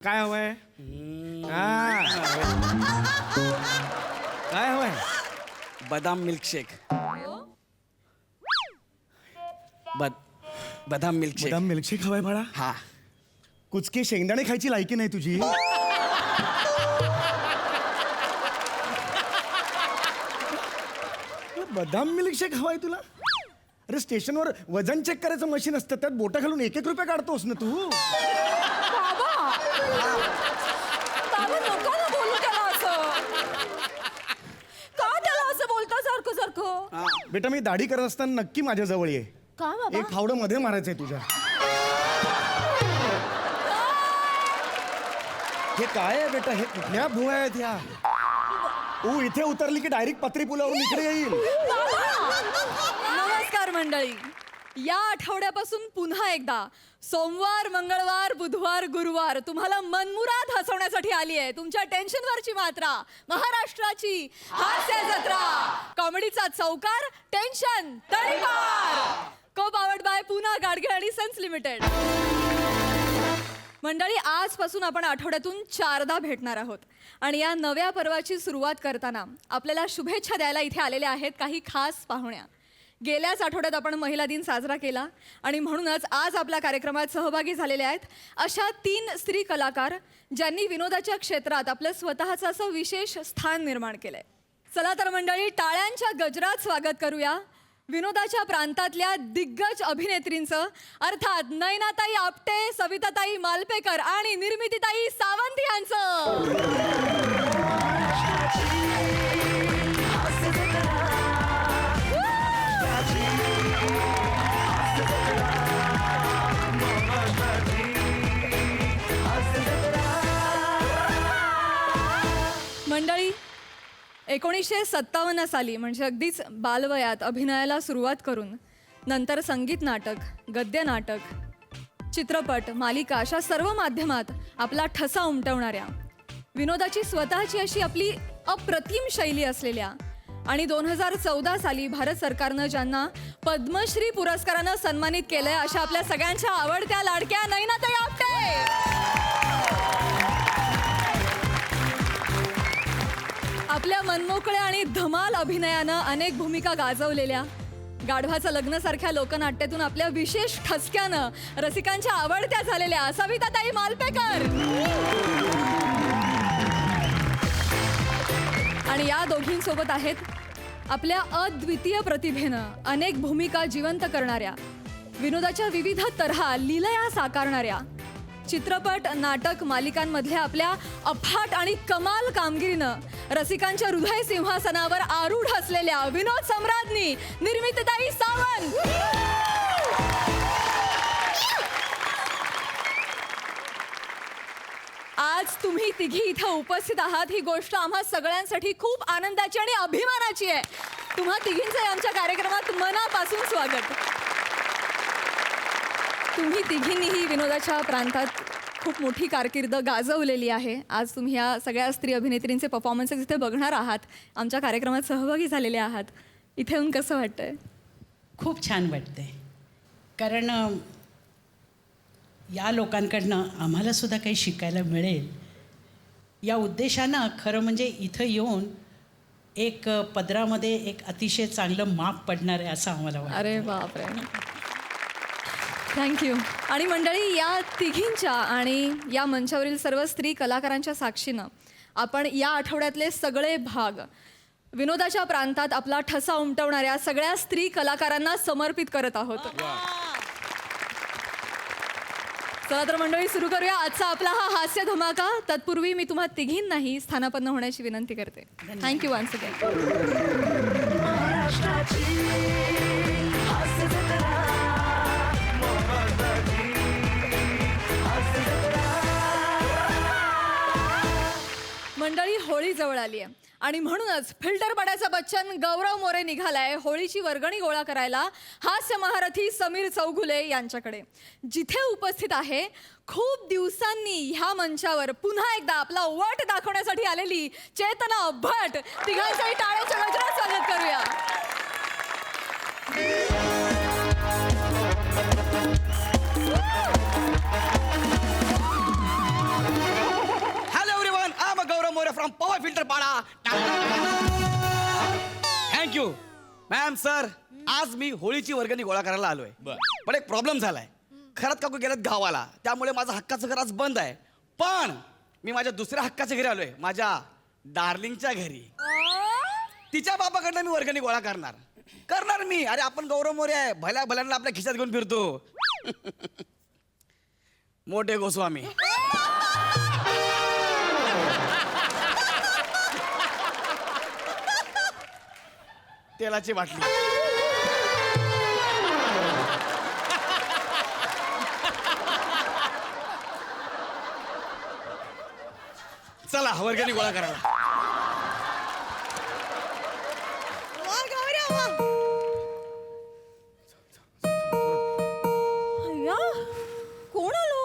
काय हवंय? काय हवंय? बदाम मिल्कशेक. बदाम मिल्कशेक. बदाम मिल्कशेक हवाय बाळा? हा. कुचके शेंगदाणे खायची लायकी नाही तुझी. बदाम मिल्कशेक हवाय तुला? अरे स्टेशनवर वजन चेक करायचं मशीन असतं, त्यात बोटं घालून 1-1 रुपये काढतोस ना तू. बाबा नको ना बोलू त्याला असं. का त्याला असं बोलता सारखं सारखं? बेटा मी दाढी करत असताना नक्की माझ्या जवळ ये. का बाबा? एक फावडं मध्ये मारायचंय तुझ्या. हे काय आहे बेटा? हे कुठल्या भुवया आहेत ह्या? तू इथे उतरली की डायरेक्ट पत्री पुलावरून इकडे येईल. नमस्कार मंडळी. या आठवड्यापासून पुन्हा एकदा सोमवार, मंगळवार, बुधवार, गुरुवार तुम्हाला मनमुराद हसवण्यासाठी आली आहे. तुमच्या टेन्शनवरची मात्रा, महाराष्ट्राची हास्य जत्रा, कॉमेडीचा चौकार, टेन्शन तडीपार. को पावर्ड बाय पुन्हा गाडगे आणि सन्स लिमिटेड. मंडळी, आजपासून आपण आठवड्यातून 4दा भेटणार आहोत आणि या नव्या पर्वाची सुरुवात करताना आपल्याला शुभेच्छा द्यायला इथे आलेल्या आहेत काही खास पाहुण्या. गेल्याच आठवड्यात आपण महिला दिन साजरा केला आणि म्हणूनच आज आपल्या कार्यक्रमात सहभागी झालेल्या आहेत अशा 3 स्त्री कलाकार ज्यांनी विनोदाच्या क्षेत्रात आपलं स्वतःचं असं विशेष स्थान निर्माण केलंय. चला तर मंडळी, टाळ्यांच्या गजरात स्वागत करूया विनोदाच्या प्रांतातल्या दिग्गज अभिनेत्रींचं, अर्थात नयनाताई आपटे, सविताताई मालपेकर आणि निर्मितीताई सावंत यांचं. मंडळी, 1957 साली म्हणजे अगदीच बालवयात अभिनयाला सुरुवात करून नंतर संगीत नाटक, गद्य नाटक, चित्रपट, मालिका अशा सर्व माध्यमात आपला ठसा उमटवणाऱ्या, विनोदाची स्वतःची अशी आपली अप्रतिम शैली असलेल्या आणि 2014 साली भारत सरकारनं ज्यांना पद्मश्री पुरस्कारानं सन्मानित केलंय अशा आपल्या सगळ्यांच्या आवडत्या लाडक्या नयनाताई आपटे. आपल्या मनमोकळ्या आणि धमाल अभिनयानं अनेक भूमिका गाजवलेल्या, गाढवाचं लग्नासारख्या लोकनाट्यातून आपल्या विशेष ठसक्यानं रसिकांच्या आवडत्या झालेल्या सविताताई मालपेकर. आणि या दोघींसोबत आहेत आपल्या अद्वितीय प्रतिभेनं अनेक भूमिका जिवंत करणाऱ्या, विनोदाच्या विविध तऱ्हा लीलया साकारणाऱ्या, चित्रपट, नाटक, मालिकांमधल्या आपल्या अफाट आणि कमाल कामगिरीनं रसिकांच्या हृदय सिंहासनावर आरूढ असलेल्या विनोद सम्राज्ञी निर्मितीताई सावंत. आज तुम्ही तिघी इथं उपस्थित आहात ही गोष्ट आम्हा सगळ्यांसाठी खूप आनंदाची आणि अभिमानाची आहे. तुम्हा तिघींचं आमच्या कार्यक्रमात मनापासून स्वागत. तुम्ही तिघींनीही विनोदाच्या प्रांतात खूप मोठी कारकीर्द गाजवलेली आहे. आज तुम्ही ह्या सगळ्या स्त्री अभिनेत्रींचे परफॉर्मन्सेस इथे बघणार आहात, आमच्या कार्यक्रमात सहभागी झालेले आहात. इथे येऊन कसं वाटतंय? खूप छान वाटतंय, कारण या लोकांकडनं आम्हालासुद्धा काही शिकायला मिळेल या उद्देशानं खरं म्हणजे इथं येऊन एक पदरामध्ये एक अतिशय चांगलं माप पडणार आहे असं आम्हाला वाटतं. अरे बापरे, थँक्यू. आणि मंडळी, या तिघींच्या आणि या मंचावरील सर्व स्त्री कलाकारांच्या साक्षीनं आपण या आठवड्यातले सगळे भाग विनोदाच्या प्रांतात आपला ठसा उमटवणाऱ्या सगळ्या स्त्री कलाकारांना समर्पित करत आहोत. चला तर मंडळी, सुरू करूया आजचा आपला हा हास्य धमाका. तत्पूर्वी मी तुम्हा तिघींनाही स्थानापन्न होण्याची विनंती करते. Thank you once again. मंडळी, होळी जवळ आली आहे आणि म्हणूनच फिल्टर पडायचा बच्चन गौरव मोरे निघालाय होळीची वर्गणी गोळा करायला हास्य महारथी समीर चौगुले यांच्याकडे, जिथे उपस्थित आहे खूप दिवसांनी ह्या मंचावर पुन्हा एकदा आपला वट दाखवण्यासाठी आलेली चेतना भट. तिघांचाही टाळ्याच्या गजरात स्वागत करूया. फ्रॉम पॉवर फिल्टर पाडा. Thank you ma'am sir. आज मी होळीची वर्गणी गोळा करायला आलोय. पण एक प्रॉब्लेम झालाय. खरंच काकू गेल्यात गावाला, त्यामुळे माझं हक्काचं घर आज बंद आहे. पण मी माझ्या दुसऱ्या हक्काच्या घरी आलोय, माझ्या डार्लिंगच्या घरी. तिच्या बापाकडनं मी वर्गणी गोळा करणार मी. अरे आपण गौरव मोरे आहे, भल्या भल्यांना आपल्या खिशात घेऊन फिरतो. मोठे गोस्वामी. तेलाची बाटली. चला वर्गणी गोळा करायला. अय्या, कोण आलो?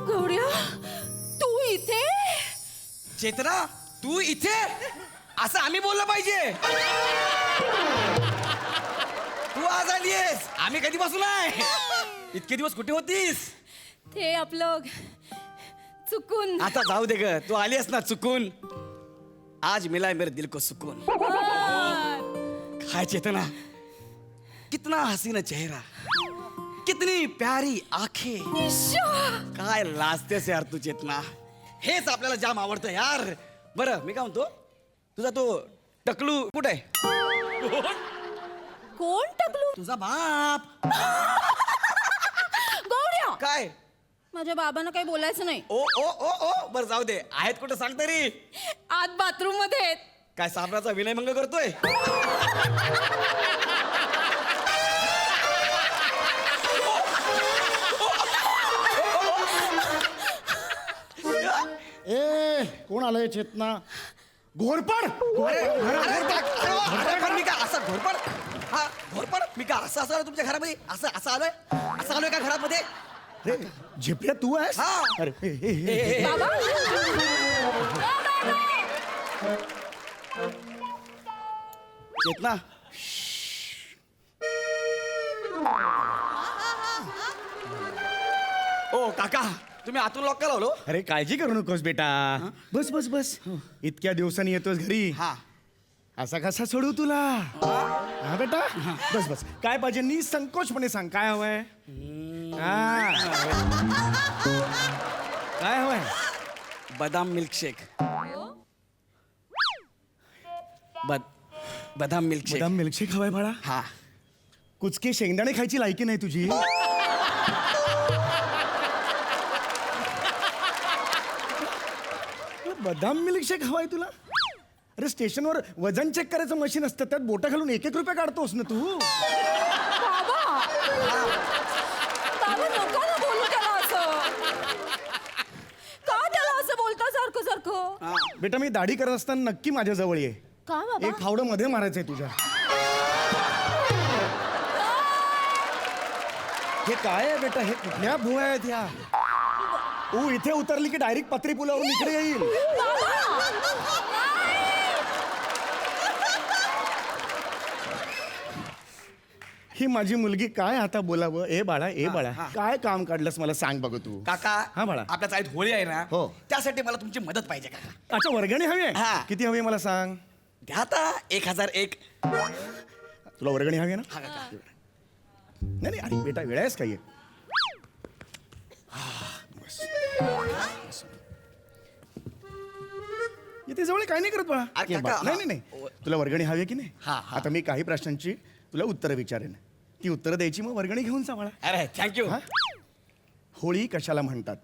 गौऱ्या, तू इथे? चेतना तू इथे? असं आम्ही बोललं पाहिजे. तू आज आलीयस, आम्ही कधीपासून आहे. इतके दिवस कुठे होतीस? ते आपलं चुकून. आता जाऊ दे ग, तू आलीयस ना चुकून. आज मिला मेरे दिल को सुकून. काय चेतना, कितना हसीना चेहरा, कितनी प्यारी आंखें. काय लाजतेस यार तू चेतना. हेच आपल्याला जाम आवडतं यार. बरं मी काय म्हणतो, तुझा तो टकलू कुठे आहे? कोण टकलू? तुझा बाप. गौऱ्या, काय? माझ्या बाबांना काही बोलायचं नाही. ओ ओ ओ ओ बरं जाऊ दे. आहेत कुठे सांग तरी. आत बाथरूम मध्ये आहेत. काय साबणाचा विनयभंग करतोय? ए कोण आलंय चेतना? घोरपड. अरे पण मी काय असं घोरपड? हा घोरपड मी काय असं आलोय तुमच्या घरामध्ये? असं आलोय का घरामध्ये? रे झिपऱ्या तू आहेस? हा. अरे हे. बाबा, चेतना ओ काका, तुम्ही आतून लॉक का लावलो? अरे काळजी करू नकोस बेटा. बस बस बस. इतक्या दिवसांनी येतोस घरी. हा असा कसा सोडू तुला? हा बेटा बस बस. काय पाहिजे निसंकोचपणे सांग. काय हवंय? हा. काय हवंय? बदाम मिल्कशेक. बदाम मिल्कशेक. बदाम मिल्कशेक हवाय बाळा? हा. कुचके शेंगदाणे खायची लायकी नाही तुझी. बदाम मिल्कशेक हवाय तुला? अरे स्टेशनवर वजन चेक करायचं मशीन असतं, त्यात बोटा घालून 1-1 रुपये काढतोस ना तू. बाबा, बाबा नको ना बोलू त्याला असं. का त्याला असं बोलता सारखं सारखं? बेटा मी दाढी करत असताना नक्की माझ्या जवळ ये. का बाबा? एक फावडं मध्ये मारायचंय तुझ्या. हे काय आहे बेटा? हे कुठल्या भुवया आहेत ह्या? तू इथे उतरली की डायरेक्ट पत्री पुलावरून इकडे येईल. ही माझी मुलगी काय आता बोलावं? ए बाळा, ए बाळा, काय काम काढलंस मला सांग बघ तू. काका हा बाळा. आपल्या चाळीत होळी आहे ना, हो. त्यासाठी मला तुमची मदत पाहिजे काका. अच्छा वर्गणी हवी आहे? हा. किती हवी आहे मला सांग. द्या आता 1001. तुला वर्गणी हवी आहे ना? हा काका. नाही नाही अरे बेटा वेळ आहेस काही. इथे जवळ काय नाही करत बाळा. अरे ये काका, बा. नाही नाही नाही तुला वर्गणी हवी आहे की नाही? हा, हा. आता मी काही प्रश्नांची तुला उत्तरं विचारेन. ती उत्तरं द्यायची मग वर्गणी घेऊन जा बाळा. अरे थँक्यू. हा? होळी कशाला म्हणतात?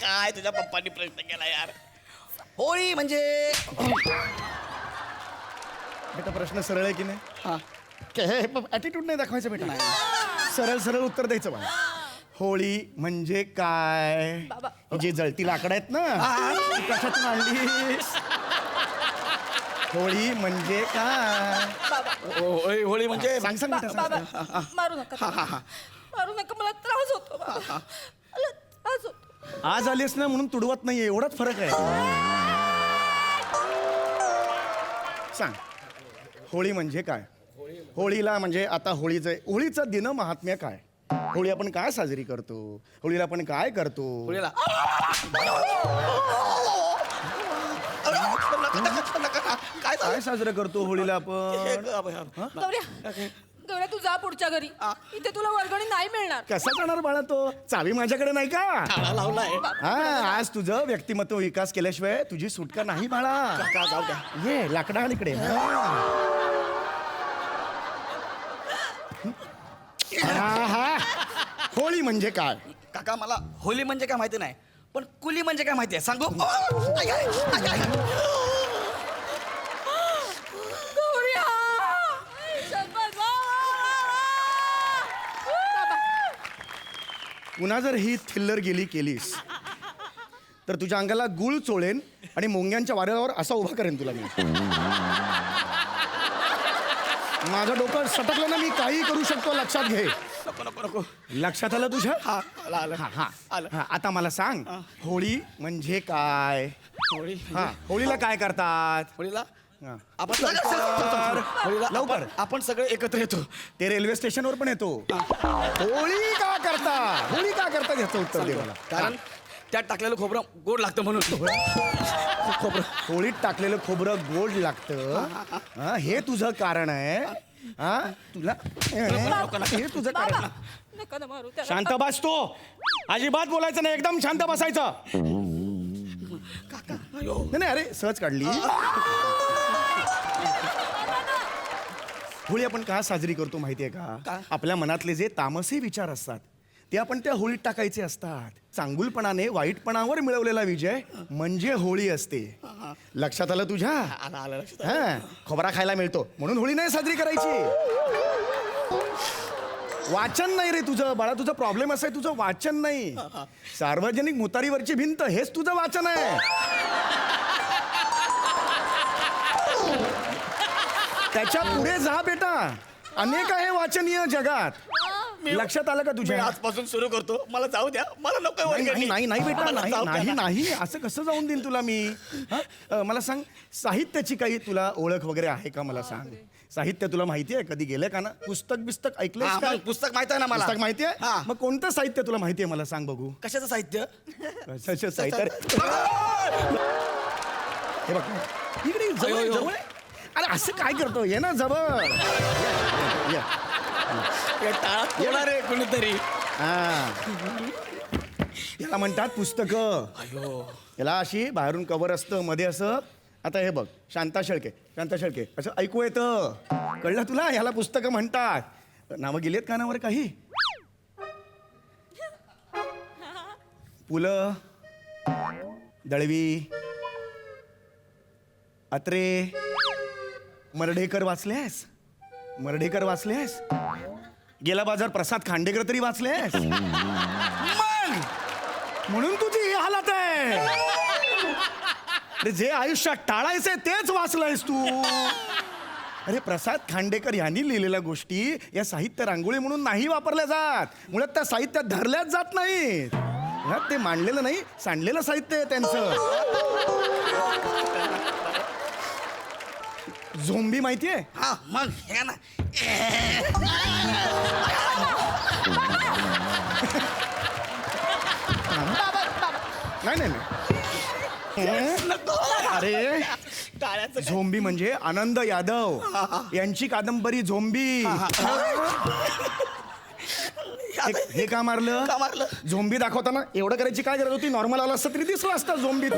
काय तुझ्या पप्पांनी प्रश्न केला यार. होळी म्हणजे बेटा प्रश्न सरळ आहे की नाही? हा. ॲटिट्यूड नाही दाखवायचं बेटा. सरळ सरळ उत्तर द्यायचं बाळा. होळी म्हणजे काय? बाबा. ही जी जळती लाकडं आहेत ना, ती कशातून आणलीस? होळी म्हणजे काय? होळी म्हणजे सांग सांग बेटा, सांग, सांग. बाबा, मारू नका. मारू नका, मला त्रास होतो बाबा. मला त्रास होतो. आज आलीस ना म्हणून तुडवत नाहीये, एवढाच फरक आहे. सांग होळी म्हणजे काय? होळीला म्हणजे आता होळीचं दिन महात्म्य काय? होळी आपण काय साजरी करतो? होळीला आपण काय करतो? होळीला काय काय साजरं करतो होळीला आपण? गौऱ्या तू जा पुढच्या घरी इथे तुला वर्गणी नाही मिळणार. कसा जाणार बाळा तो? चावी माझ्याकडे नाही का? टाळा लावलाय हा, आज तुझं व्यक्तिमत्व विकास केल्याशिवाय तुझी सुटका नाही बाळा. काका जाऊ द्या. ये लाकडा इकडे. हा. होळी म्हणजे काय? काका मला होली म्हणजे काय माहिती नाही, पण कुली म्हणजे काय माहिती आहे सांगू? पुन्हा जर ही थिल्लर गेली केलीस तर तुझ्या अंगाला गुळ चोळेन आणि मोंग्यांच्या वाऱ्यावर असा उभा करेन तुला मी. माझं डोकं सटकलं ना, मी काही करू शकतो, लक्षात घे. नको नको नको. लक्षात आलं तुझ्या? हा आलं आलं हा हा आलं. हा, आता मला सांग होळी म्हणजे काय? होळी हा, होळीला काय करतात? होळीला हा. आपण लवकर. होळीला लवकर. आपण सगळे एकत्र येतो. ते रेल्वे स्टेशनवर पण येतो. होळी का करता? होळी का करता याचं उत्तर दे मला. कारण त्यात टाकलेलं खोबरं गोड लागतं म्हणून. खोबरं होळीत टाकलेलं खोबरं गोड लागतं. हा, हे तुझं कारण आहे. हा तुला हे तुझं कारण आहे. नका ना मारू त्याला. शांत बस तो. अजिबात बोलायचं नाही, एकदम शांत बसायचं. नाही नाही, अरे सहज काढली. होळी आपण का साजरी करतो माहितीये का? आपल्या मनातले जे तामसी विचार असतात ते आपण त्या होळीत टाकायचे असतात. चांगुलपणाने वाईटपणावर मिळवलेला विजय म्हणजे होळी असते. लक्षात आलं तुझ्या? आलं आलं लक्षात. हा, खोबरा खायला मिळतो म्हणून होळी नाही साजरी करायची. वाचन नाही रे तुझं बाळा, तुझं प्रॉब्लेम असं आहे, तुझं वाचन नाही. सार्वजनिक मुतारीवरची भिंत हेच तुझं वाचन आहे. त्याच्या पुढे जा बेटा, अनेक आहे वाचनीय जगात. लक्षात आलं का मी तुझ्या? आजपासून सुरू करतो. मला जाऊ द्या, मला नको नाही नाही, नाही नाही बेटा, मला नाही जाऊ द्या नाही ना. नाही, असं कसं जाऊन देईन तुला मी? हा? मला सांग, साहित्याची काही तुला ओळख वगैरे आहे का? मला सांग, साहित्य तुला माहिती आहे? कधी गेलं का ना? पुस्तक ऐकलंस हा, का? मग पुस्तक माहित आहे ना मला. पुस्तक माहिती हा. आहे? मग कोणतं साहित्य तुला माहिती आहे मला सांग बघू. कशाचं साहित्य? कशाचं साहित्य? हे बघ इकडे जवळ अयो, आहे, अयो. जवळ आहे. अरे असं काय करतो? ये ना जवळ. ये. हे टाळा तोडा रे कोणीतरी. हा. याला म्हणतात पुस्तकं. अयो याला अशी बाहेरून कव्हर असतं, मध्ये असं. आता हे बघ, शांता शेळके असं ऐकू येतं. कळलं तुला? ह्याला पुस्तकं म्हणतात. नावं गेलेत कानावर काही? पुलं, दळवी, अत्रे, मर्ढेकर वाचलेस? गेला बाजार प्रसाद खांडेकर तरी वाचलेस? म्हणून तुझी ही हालत आहे. अरे जे आयुष्यात टाळायचंय तेच वाचलंयस तू. अरे प्रसाद खांडेकर यांनी लिहिलेल्या गोष्टी या साहित्य रांगोळी म्हणून नाही वापरल्या जात. मुळात त्या साहित्यात धरल्याच जात नाहीत. मुळात ते मांडलेलं नाही, सांडलेलं साहित्य आहे त्यांचं. झोंबी माहितीये? हा मग हे ना. नाही. अरे टाळ्याचं झोंबी म्हणजे आनंद यादव यांची कादंबरी झोंबी. हे का मारलं? का मारलं? झोंबी दाखवताना एवढं करायची काय गरज होती? नॉर्मल आला असतं तरी दिसलं असतं झोंबी.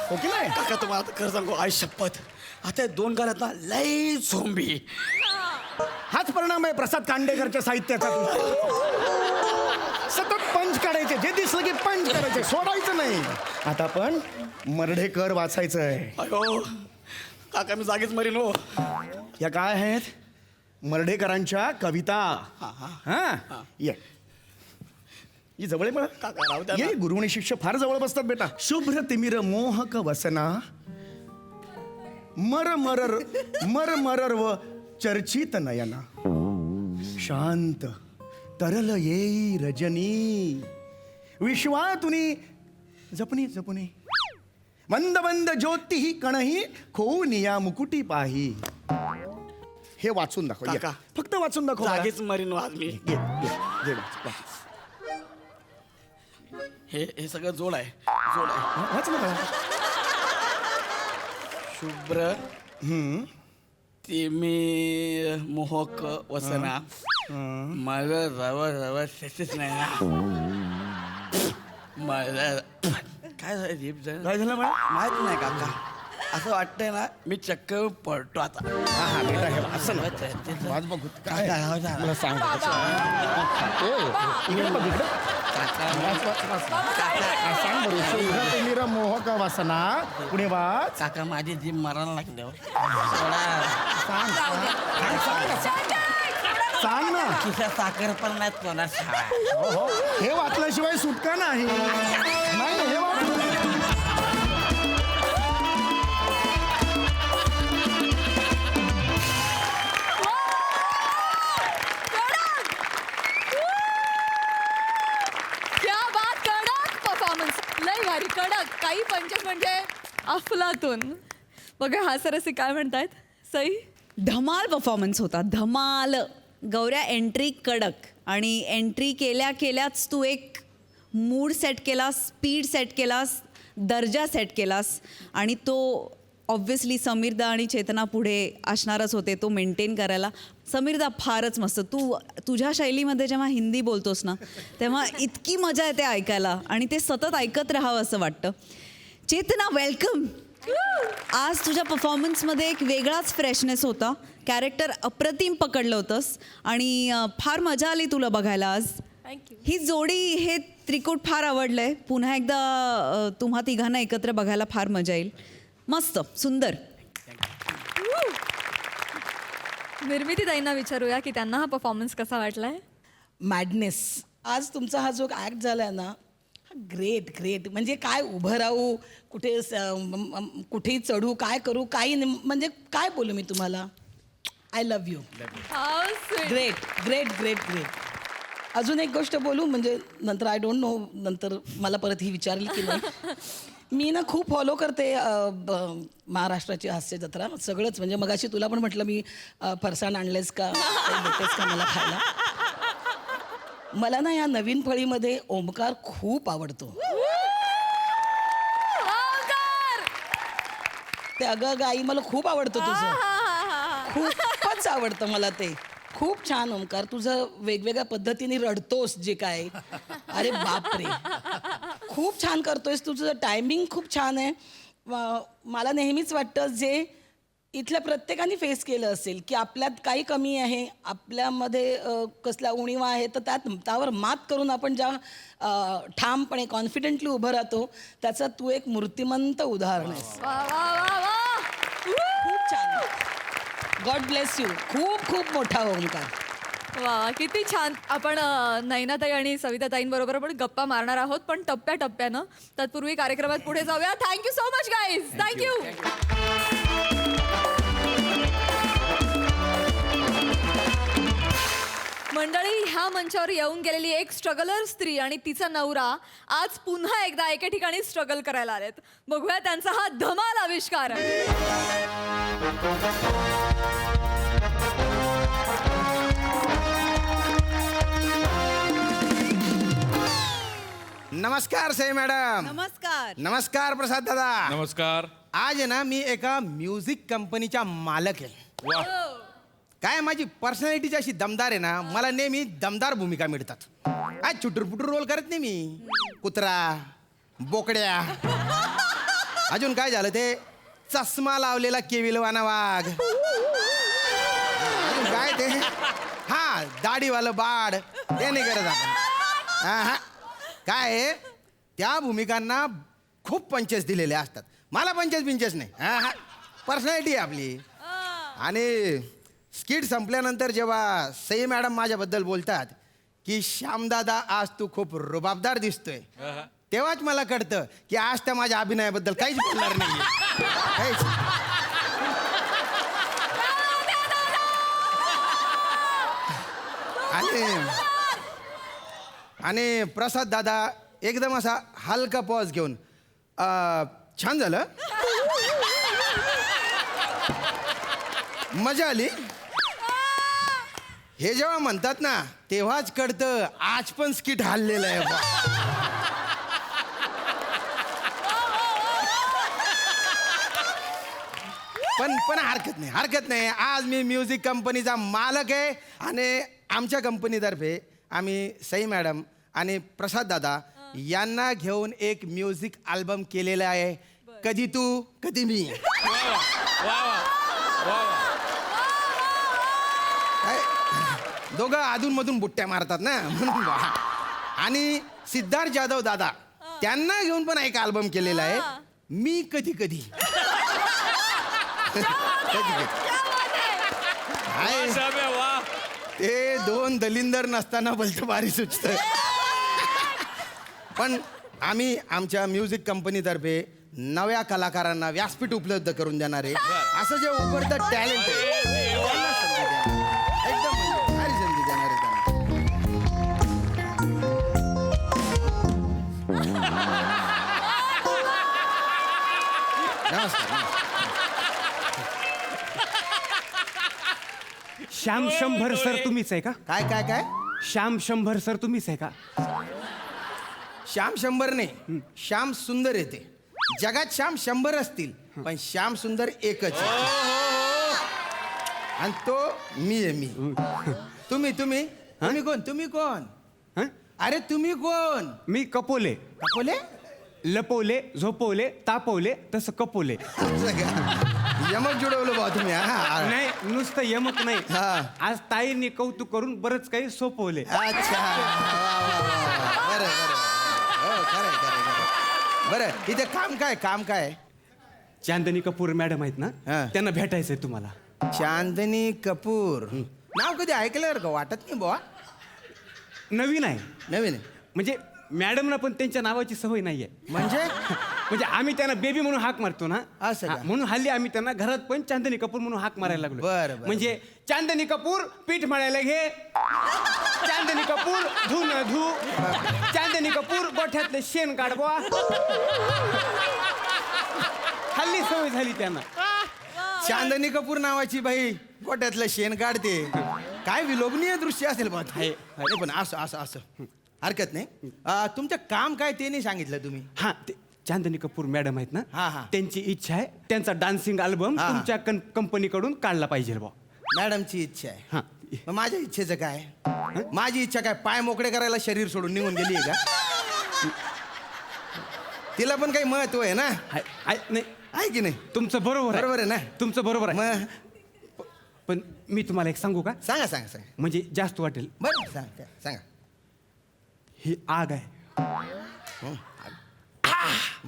हो की नाही? काका तुम्हाला आता खरं सांगू, आई शपथ, आता हे दोन गाण्यात ना लई झोंबी. हाच परिणाम आहे प्रसाद खांडेकरच्या साहित्याचा. सतत पंच काढायचे, जे दिसलं की पंच करायचे, सोडायचं नाही. आता पण मर्ढेकर वाचायचं आहे. अयो काका मी जागीच मरीन हो. या काय आहेत? मर्ढेकरांच्या कविता. हा ये जवळ आहे काका, राहू द्या मला. ना. ये गुरु आणि शिष्य फार जवळ बसतात बेटा. शुभ्र तिमिर मोहक वसना, मर व चर्चित नयना, शांत तरल येई रजनी, विश्वातुनी जपनी मंद ज्योती कणही खोऊन या मुकुटी पाही. हे वाचून दाखव ये. काका. फक्त वाचून दाखव मला. जागीच मरीन वाज मी ये, ये, वाच, वाच. हे सगळं जोड आहे जोड आहे हा, वाच ना बाळा. शुभ्र तिमी मोहक वसना माझं रव रव शेतीच नाही ना माझं काय झालं जीप काय झालं बाळा? माहित नाही काका असं वाटतंय ना मी चक्क पडतो आता हा हा बेटा हे असं ना वाच बघू काय मला सांग इकडे बघ इकडे वाच, वाच, वाच. हा, सांग बरं शुभ्र तिमिर मोहक वासना पुढे वाच काका माझी जीभ मरायला लागली हो. सांग सांग ना खिशात साखर पण नाही तोंडात हो हो हे वाचल्याशिवाय सुटका नाही नाही हे वाच क्या बात, कडक परफॉर्मन्स, लय भारी, कडक. काही पंचेस म्हणजे अफलातून. बघा हा सरसी काय म्हणतायत सई. धमाल परफॉर्मन्स होता, धमाल. गौऱ्या एंट्री कडक आणि एंट्री केल्या केल्याच तू एक मूड सेट केलास, स्पीड सेट केलास, दर्जा सेट केलास आणि तो ऑब्व्हियसली समीरदा आणि चेतना पुढे असणारच होते तो मेंटेन करायला. समीरदा फारच मस्त. तू तुझ्या शैलीमध्ये जेव्हा हिंदी बोलतोस ना तेव्हा इतकी मजा येते ऐकायला आणि ते सतत ऐकत राहावं असं वाटतं. चेतना वेलकम. आज तुझ्या परफॉर्मन्समध्ये एक वेगळाच फ्रेशनेस होता. कॅरेक्टर अप्रतिम पकडलं होतंस आणि फार मजा आली तुला बघायला आज. थँक्यू. ही जोडी, हे त्रिकूट फार आवडलंय. पुन्हा एकदा तुम्हा तिघांना एकत्र बघायला फार मजा येईल. मस्त, सुंदर. निर्मिती ताईंना विचारूया की त्यांना हा परफॉर्मन्स कसा वाटलाय. मॅडनेस. आज तुमचा हा जो ॲक्ट झाला आहे ना, ग्रेट ग्रेट. म्हणजे काय उभं राहू, कुठेही चढू, काय करू, काही म्हणजे काय बोलू मी तुम्हाला. I love you. How sweet. Great great great great. अजून एक गोष्ट बोलू म्हणजे नंतर आय डोंट नो नंतर मला परत ही विचारली की नाही. मी ना खूप फॉलो करते महाराष्ट्राची हास्य जत्रा सगळंच. म्हणजे मगाशी तुला पण म्हटलं मी फरसाण आणलेस का, काही देतेस का मला खायला. मला ना या नवीन फळीमध्ये ओमकार खूप आवडतो. ते अगं आई मला खूप आवडतं तुझं, खूपच आवडतं मला ते. खूप छान ओमकार, तुझं वेगवेगळ्या पद्धतीने रडतोस जे काय, अरे बापरे खूप छान करतोयस. तुझं टायमिंग खूप छान आहे. मला नेहमीच वाटतं जे इथल्या प्रत्येकाने फेस केलं असेल की आपल्यात काही कमी आहे, आपल्यामध्ये कसल्या उणीवा आहे, तर त्यावर मात करून आपण ज्या ठामपणे कॉन्फिडेंटली उभं राहतो त्याचं तू एक मूर्तिमंत उदाहरण आहेस. वा वा वा वा. खूप छान. God bless you. खूप खूप मोठा ओमकार. वा वा, किती छान. आपण नयनाताई आणि सविताताईंबरोबर पण गप्पा मारणार आहोत पण टप्प्याटप्प्यानं. तत्पूर्वी कार्यक्रमात पुढे जाऊया. Thank you so much guys. Thank you. मंडळी, ह्या मंचावर येऊन गेलेली एक स्ट्रगलर स्त्री आणि तिचा नवरा आज पुन्हा एकदा एके ठिकाणी स्ट्रगल करायला आलेत. बघूया त्यांचा हा धमाल आविष्कार. नमस्कार सई मॅडम. नमस्कार. नमस्कार प्रसाद दादा. नमस्कार. आज आहे ना मी एका म्युझिक कंपनीच्या मालक आहे. वा. काय माझी पर्सनॅलिटी अशी दमदार आहे ना, मला नेहमी दमदार भूमिका मिळतात. आज चुटूरपुटूर रोल करत नाही मी. कुत्रा, बोकड्या, अजून काय झालं ते चष्मा लावलेला केविलवाना वाघ, अजून काय ते हा दाढीवालं बाड, ते नाही करत आपण. हा काय आहे, त्या भूमिकांना खूप पंचेस दिलेले असतात. मला पंचेस नाही. हा पर्सनॅलिटी आहे आपली. आणि स्किट संपल्यानंतर जेव्हा सई मॅडम माझ्याबद्दल बोलतात की श्यामदादा आज तू खूप रुबाबदार दिसतोय, तेव्हाच मला कळतं की आज त्या माझ्या अभिनयाबद्दल काहीच बोलणार नाही. आणि प्रसाद दादा एकदम असा हलका पॉज घेऊन छान झालं, मजा आली. हे जेव्हा म्हणतात ना तेव्हाच कळतं आज पण स्किट हल्लेलं आहे बा. पण हरकत नाही. आज मी म्युझिक कंपनीचा मालक आहे आणि आमच्या कंपनीतर्फे आम्ही सई मॅडम आणि प्रसाद दादा यांना घेऊन एक म्युझिक अल्बम केलेला आहे. कधी तू कधी मी. काय? दोघं अधूनमधून बुट्ट्या मारतात ना म्हणून बा. आणि सिद्धार्थ जाधव दादा त्यांना घेऊन पण एक अल्बम केलेला आहे. मी कधी कधी ते दोन दलिंदर नसताना भलत भारी सुचत. पण आम्ही आमच्या म्युझिक कंपनीतर्फे नव्या कलाकारांना व्यासपीठ उपलब्ध करून देणारे असं जे उभरतं टॅलेंट त्यांना संधी देणार. एकदम भारी संधी देणार आहे त्यांना. नमस्कार. श्याम शंभर सर तुम्हीच आहे का? काय काय काय श्याम शंभर सर तुम्हीच आहे का? श्याम शंभर नाही, श्याम सुंदर येते. जगात श्याम 100 असतील पण श्याम सुंदर एकच आहे. आणि तो मी आहे. तुम्ही तुम्ही तुम्ही कोण? तुम्ही कोण? हं? अरे तुम्ही कोण? मी कपोले. बोले लपवले झोपवले तापवले तसं कपोले. यमक जुडवलं बा तुम्ही. हा. नाही नुसतं यमक नाही, हा. आज ताईंनी कौतुक करून बरंच काही सोपवले. अच्छा. बरं बरं. हो खरं. बरं इथे काम काय? चांदनी कपूर मॅडम आहेत ना, हा. त्यांना भेटायचंय तुम्हाला. चांदनी कपूर नाव कधी ऐकलं का? वाटत नाही बुवा. नवीन आहे. नवीन आहे. म्हणजे मॅडमना पण त्यांच्या नावाची सवय नाहीये. म्हणजे आम्ही त्यांना बेबी म्हणून हाक मारतो ना, असं का? हा, म्हणून हल्ली आम्ही त्यांना घरात पण चांदनी कपूर म्हणून हाक मारायला लागलो. बरं, बरं. म्हणजे चांदनी कपूर पीठ मळायला घे, चांदनी कपूर धुन धू, चांदनी कपूर गोठ्यातले शेण काढवा. हल्ली सवय झाली त्यांना. चांदनी कपूर नावाची बाई गोट्यातलं शेण काढते. काय विलोभनीय दृश्य असेल बा ते. अरे पण असं हरकत नाही. तुमचं काम काय ते नाही सांगितलं तुम्ही. हा ते चांदनी कपूर मॅडम आहेत हा, ना, हा. त्यांची इच्छा आहे त्यांचा डान्सिंग अल्बम हा, हा. तुमच्या कंपनीकडून काढला पाहिजे बा. मॅडमची इच्छा आहे. हा मग माझ्या इच्छेचं काय? माझी इच्छा काय? पाय मोकळे करायला शरीर सोडून निघून गेली आहे का? तिला पण काही महत्व आहे ना. नाही आहे की नाही? तुमचं बरोबर आहे ना? तुमचं बरोबर आहे. मग पण मी तुम्हाला एक सांगू का? सांगा. म्हणजे जास्त वाटेल. बरं सांगा. ही आग आहे,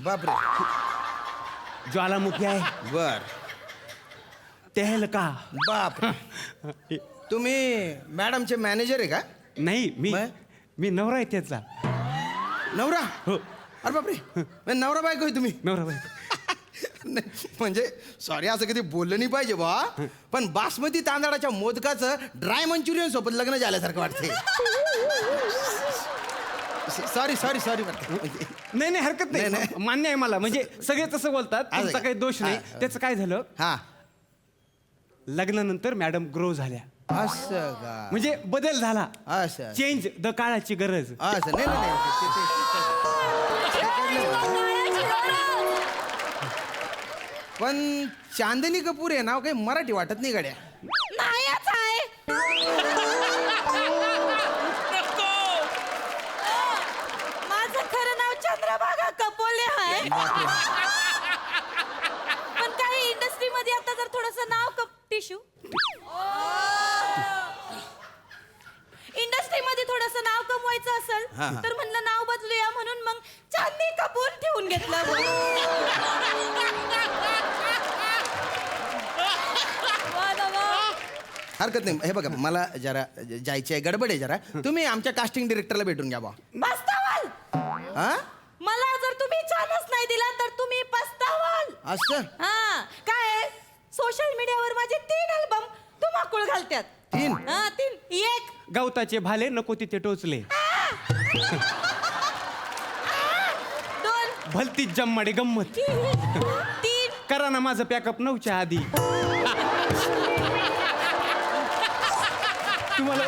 बापरे. ज्वालामुखी आहे, बर तेल का. बाप. तुम्ही मॅडमचे मॅनेजर आहे का? नाही मग? मी नवरा आहे त्याचा. नवरा? हो. अरे बापरे. नवरा बायको आहे तुम्ही? नवरा बाई. नाही, म्हणजे सॉरी असं कधी बोललं नाही पाहिजे बा. पण बासमती तांदळाच्या मोदकाचं ड्राय मंचुरियन सोबत लग्न झाल्यासारखं वाटतंय. सॉरी नाही हरकत नाही, नाही, मान्य आहे मला. म्हणजे सगळे तसं बोलतात, असं तुमचा का? काही दोष नाही. हा. त्याचं काय झालं, हा लग्नानंतर मॅडम ग्रो झाल्या. असं का? म्हणजे बदल झाला. असं चेंज द काळाची गरज. असं नाही. पण चांदनी कपूर हे नाव काही मराठी वाटत नाही गड्या. नाहीच आहे. माझं खरं नाव चंद्रभागा कपोले आहे. पण काही इंडस्ट्री मध्ये आता जर थोडस नाव टिश्यू इंडस्ट्री मध्ये थोडस नाव कमवायचं असेल हा. तर म्हणलं नाव बदलूया म्हणून मग चांदनी कपूर ठेवून घेतलं. हरकत नाही. हे बघा मला जरा जायची आहे, गडबड आहे जरा. तुम्ही आमच्या कास्टिंग डिरेक्टरला भेटून घ्या बा. पस्तावाल. हा मला जर तुम्ही चान्स नाही दिला तर तुम्ही पस्तावाल. असं हा काय सोशल मीडियावर माझे 3 अल्बम धुमाकूळ घालतात. 3? हा 3. एक गवताचे भाले नको तिथे टोचले, 2 भलती जम्माडे गंमत. 3 करा ना माझं पॅकअप 9च्या आधी. तुम्हाला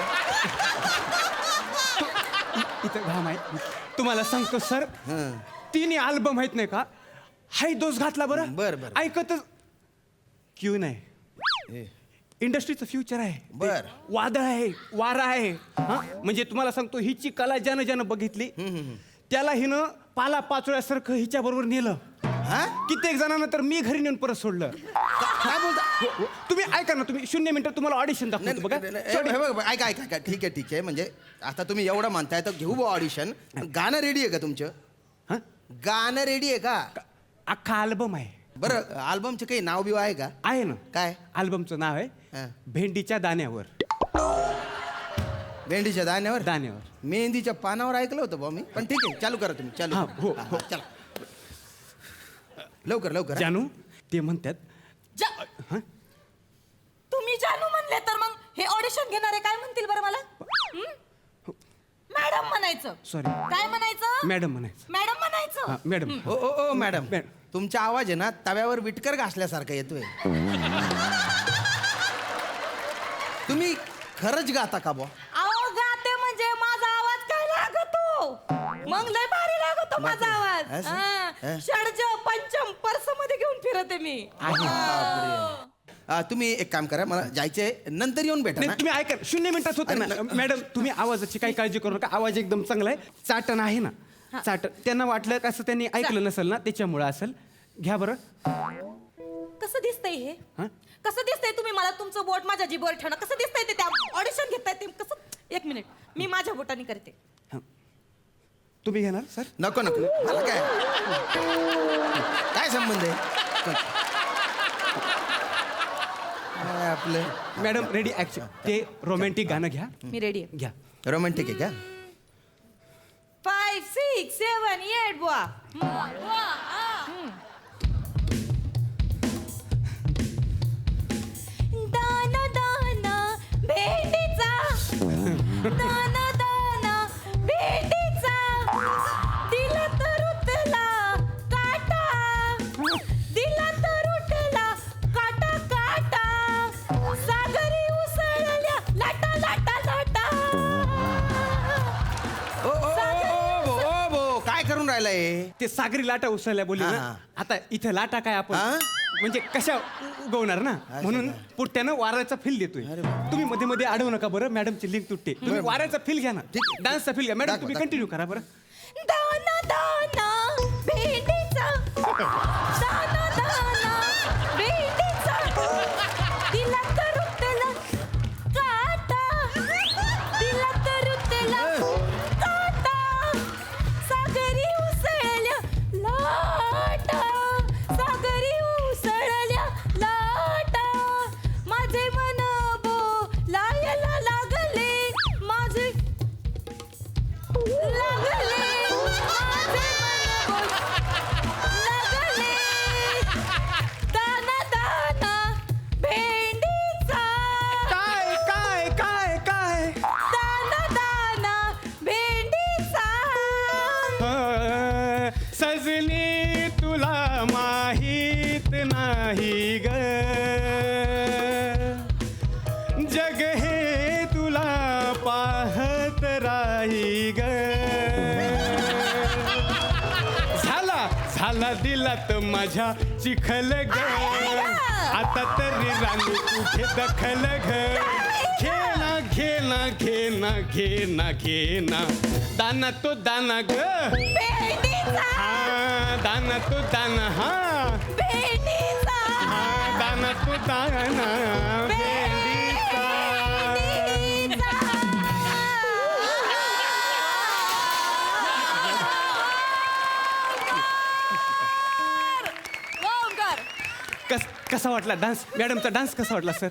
इथं घाम आहे. तुम्हाला सांगतो सर, हं. तिन्ही अल्बम आहेत नाही का, हाय दोष घातला बरं. बरं. ऐकतच क्यू नाही. ए, इंडस्ट्रीचं फ्युचर आहे. बर. ते वादळ आहे, वारा आहे. हा? म्हणजे तुम्हाला सांगतो, हिची कला ज्यानं बघितली त्याला हिनं पाला पाचोळ्यासारखं हिच्या बरोबर नेलं. हा? कित्येक जणांना तर मी घरी नेऊन परत सोडलं. काय बोलता? तुम्ही ऐका ना, तुम्ही 0 मिनिटं तुम्हाला ऑडिशन नाही, दाखवतो बघा. नाही, नाही, हे बघ, ऐका. ठीक आहे. म्हणजे आता तुम्ही एवढं म्हणताय तर घेऊ ऑडिशन. गाणं रेडी आहे का तुमचं? हा? गाणं रेडी आहे का? अख्खा अल्बम आहे. बरं, अल्बमचं काही नाव बिव आहे का? आहे ना. काय? अल्बमचं नाव हा. आहे भेंडीच्या दाण्यावर. भेंडीच्या दाण्यावर? दाण्यावर. मेहंदीच्या पानावर ऐकलं होतं बा मी. पण ठीक आहे, चालू करा तुम्ही. चालू हा, करा. हो, हा, चला लवकर हा. जानू ते म्हणतात. हा? तुम्ही जानू म्हणले तर मग हे ऑडिशन घेणारे काय म्हणतील बरं मला? मॅडम म्हणायचं. Sorry. काय म्हणायचं? मॅडम म्हणायचं. मॅडम म्हणायचं. हा, मॅडम. ओ मॅडम, मॅडम. तुमचा आवाज आहे ना तव्यावर विटकर घासल्यासारखा येतोय. तुम्ही खरंच गाता का बुवा? अहो गाते म्हणजे माझा आवाज काय लागतो? मग लय भारी लागतो माझा आवाज. असं? हा. षड्ज पंचम पर्स मध्ये घेऊन फिरते मी. तुम्ही एक काम करा, मला जायचंय, नंतर येऊन भेटा नाही, ना. तुम्ही ऐका, 0 मिनिटात होते ना. मॅडम, तुम्ही आवाजाची काही काळजी करू नका. आवाज एकदम चांगला आहे. चाटण आहे ना, चाटण. त्यांना वाटलं का असं त्यांनी ऐकलं नसेल ना, त्याच्यामुळे असेल. घ्या बरं. कसं दिसतंय हे? हा? कसं दिसतंय? तुम्ही मला तुमचं बोट माझ्या जिभेवर ठेवणं कसं दिसतंय ते? त्या ऑडिशन घेताय ते कसं? एक मिनिट, मी माझ्या बोटाने करते. तुम्ही घेणार सर? नको मला काय संबंध आहे? काय आपलं मॅडम रेडी ऍक्शन. ते रोमॅन्टिक गाणं घ्या. मी रेडी आहे. घ्या. रोमॅन्टिक आहे का? 5, 6, 7, 8 बुवा. दाना दाना भेंडीचा, दाना दाना भेंडीचा, दिला तर उठला काटा, दिला तर उठला काटा काटा, सागरी उसळल्या लाटा लाटा लाटा. ओ काय करून राहिलाय? ते सागरी लाटा उसळल्या बोलली हा, ना. हा. आता इथे लाटा काय आपण हा? म्हणजे कशा उगवणार ना, म्हणून पुट्ट्यानं वाऱ्याचा फील देतोय. तुम्ही मध्ये मध्ये अडवू नका बरं, मॅडमची लिंक तुटते. तुम्ही वाऱ्याचा फील घ्या ना, ठीक. डान्सचा फील घ्या. मॅडम दाखवा, तुम्ही दाखवा. कंटिन्यू करा बरं. दाना दाना भेंडीचा, दाना दाना भेंडीचा, दिला तर उठला काटा, दिला तर उठला काटा, सागरी उसळल्या लाटा, सागरी उसळल्या लाटा, माझे मन बोलायला लागले, माझे लागले, माझे मन लागले, दाना दाना भेंडीचा, काय काय काय काय दाना दाना भेंडीचा. सजनी तुला माहीत नाही ग, जग हे तुला पाहत राही ग. झाला दिलात माझ्या चिखल ग, आता तरी राणी तुझे दखल ग. घेना घेना घेना घेना घेना, दाना तो दाना ग. भेंडीचा, हा दाना तो दाना. हा भेंडीचा, दाना तो दाना भेंडीचा. ओंकार. कसा वाटला डान्स? मॅडमचा डान्स कसा वाटला सर?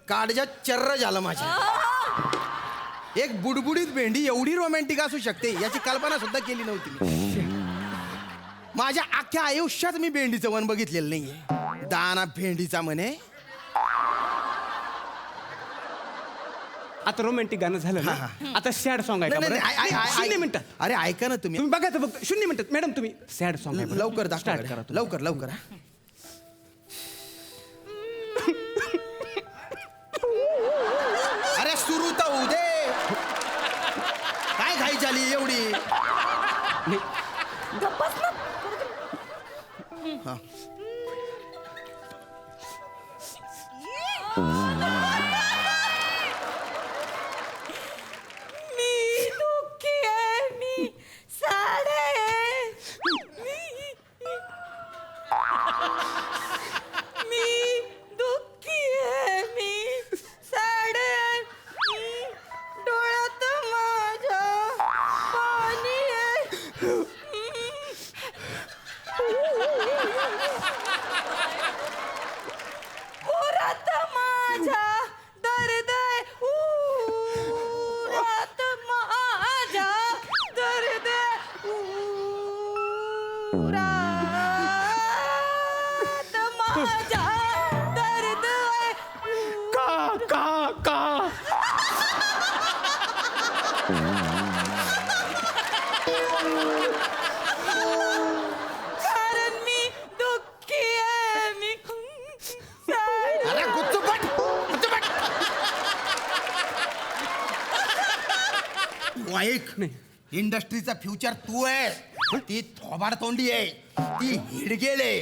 काळजात चर्र झालं माझ्या. एक बुडबुडीत भेंडी एवढी रोमॅन्टिक असू शकते याची कल्पना सुद्धा केली नव्हती मी. माझ्या अख्ख्या आयुष्यात मी भेंडीचं वन बघितलेलं नाहीये. दाना भेंडीचा म्हणे. आता रोमॅन्टिक गाणं झालं ना, आता सॅड सॉन्ग आहे का नाही, बरं? नाही, नाही, 0 मिनिटात अरे ऐका ना तुम्ही. तुम्ही बघा तर फक्त 0 मिनिटात. मॅडम तुम्ही सॅड सॉन्ग आहे बरं. लवकर दाखवा स्टार्ट बरं. करा तुम्ही. लवकर लवकर हा. अरे का कारण मी दुःखी आहे मी sad. अरे गुच्चूपट गुच्चूपट तू ऐक इंडस्ट्रीचा फ्युचर तू आहे ती थोबाड तोंडी आहे ती हिडगेल आहे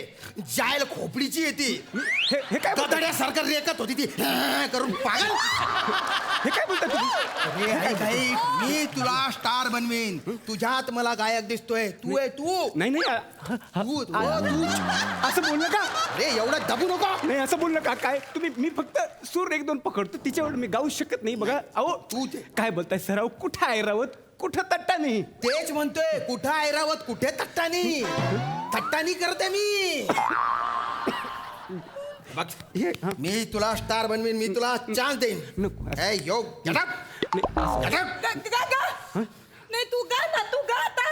जायल खोपडीची आहे ती हे काय बोलताय? गधड्यासारखं रेखत होती ती करून पागल हे काय बोलताय तुम्ही अरे ऐक, ऐक, मी तुला स्टार बनवीन तुझ्यात मला गायक दिसतोय तू आहे तू नाही नाही तू तू असं बोललं का अरे एवढं दबू नको नाही असं बोललं का काय तुम्ही मी फक्त सूर एक दोन पकडतो तिच्यावर मी गाऊ शकत नाही बघा अहो तू ते- काय बोलताय सराव कुठं आहे रावत कुठं तट्टा नाही तेच म्हणतोय कुठं ऐरावत कुठे तट्टानी तट्टानी करते मी बघ हे हा. मी तुला स्टार बनवीन मी तुला चान्स देईन नको. ए, यो get up. Get up. नाही तू गा ना तू गा आता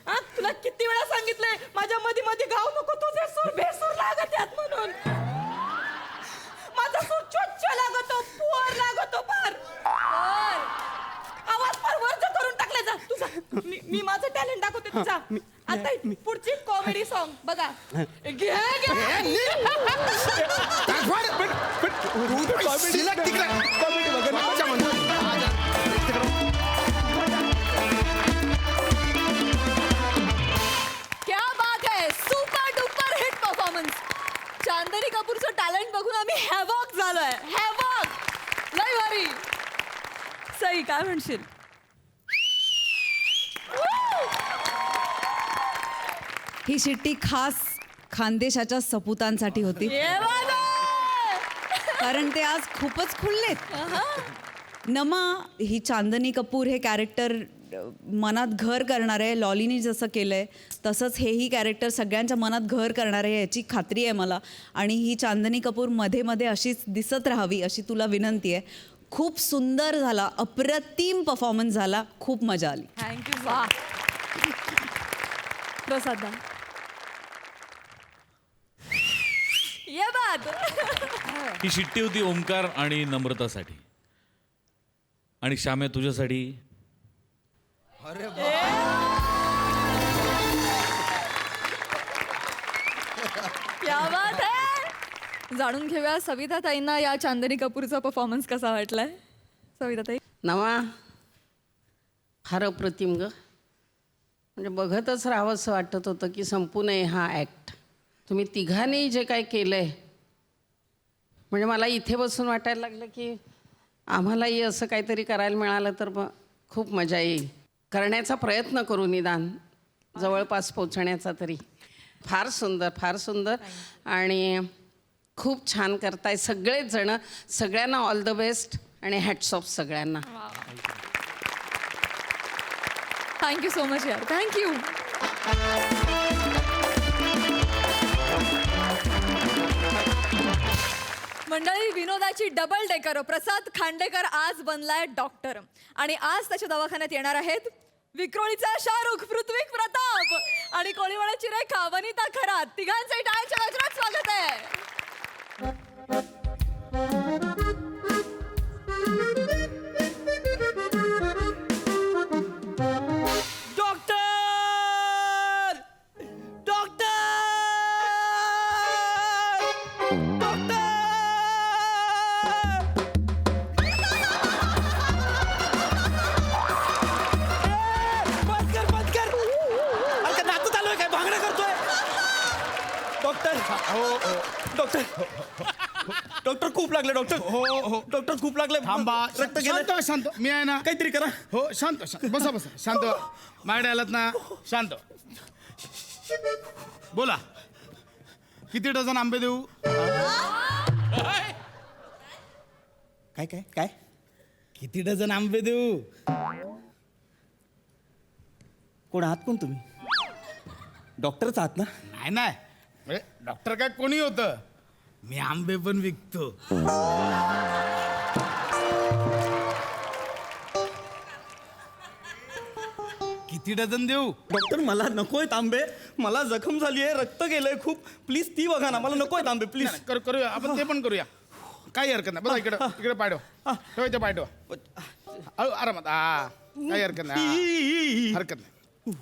हा, तुला किती वेळा सांगितलंय माझ्या मध्ये मध्ये गाऊ नको तुझे सूर बेसूर लागत यात म्हणून माझा सूर स्वच्छ लागतो पुअर लागतो फार आवाज फार वरच करून टाकले जा तुझा मी माझं टॅलेंट दाखवते तुझा आता पुढची कॉमेडी सॉन्ग बघा घे घे That's what- तू शिलक तिकडे. माझ्या म्हणून. क्या बात है super duper hit performance Chandni कपूरचं टॅलेंट बघून आम्ही हॅवॉक झालोय हॅवॉक लय भारी सई काय म्हणशील ही शिट्टी खास खानदेशाच्या सपुतांसाठी होती ये बाबा! कारण ते आज खूपच खुललेत नमा ही चांदनी कपूर हे कॅरेक्टर मनात घर करणार आहे लॉलीनी जसं केलं आहे तसंच हेही कॅरेक्टर सगळ्यांच्या मनात घर करणार आहे याची खात्री आहे मला आणि ही चांदनी कपूर मध्ये मध्ये अशीच दिसत राहावी अशी तुला विनंती आहे खूप सुंदर झाला अप्रतिम परफॉर्मन्स झाला खूप मजा आली थँक्यू वा प्रसाद ये बात ही शिट्टी होती ओमकार आणि नम्रतासाठी आणि श्याम्या तुझ्यासाठी क्या बात है जाणून घेऊया सविता ताईंना या चांदनी कपूरचा परफॉर्मन्स कसा वाटलाय सविता ताई नवा फार अप्रतिम ग म्हणजे बघतच राहावंसं वाटत होतं की संपू नये हा ॲक्ट तुम्ही तिघांनी जे काय केलं आहे म्हणजे मला इथे बसून वाटायला लागलं की आम्हालाही असं काहीतरी करायला मिळालं तर मग खूप मजा येईल करण्याचा प्रयत्न करू निदान जवळपास पोचण्याचा तरी फार सुंदर आणि खूप छान करताय सगळेच जण सगळ्यांना ऑल द बेस्ट आणि हॅट्स ऑफ सगळ्यांना थँक्यू सो मच यार थँक्यू मंडळी विनोदाची डबल डेकर प्रसाद खांडेकर आज बनलाय डॉक्टर आणि आज त्याच्या दवाखान्यात येणार आहेत विक्रोळीचा शाहरुख पृथ्वी प्रताप आणि कोळीवाड्याची रेखा वनिता खरात तिघांचे टाळ्यांच्या गजरात स्वागत आहे डॉक्टर डॉक्टर डॉक्टर बंद कर अरे का नाचत आलोय काय भांगडा करतोय डॉक्टर डॉक्टर डॉक्टर खूप लागले डॉक्टर हो. डॉक्टर खूप लागले थांबा रक्त शांत गेलं व्हा, शांत मी आहे ना काहीतरी करा हो शांत शांत बसा बसा शांत व्हा. माझ्याकडे आलात ना शांत व्हा. बोला किती डझन आंबे देऊ काय काय काय किती डझन आंबे देऊ कोण आहात कोण तुम्ही डॉक्टरच आहात ना नाही नाही म्हणजे डॉक्टर काय कोणी होतं मी आंबे पण विकतो किती डझन देऊ डॉक्टर मला नकोय आंबे मला जखम झाली आहे रक्त गेलंय खूप प्लीज ती बघा ना मला नकोय आंबे प्लीज करूया आपण ते पण करूया काही हरकत नाही बस इकडे पाठव ठेव इथे पाठव आरामात काही हरकत नाही हरकत नाही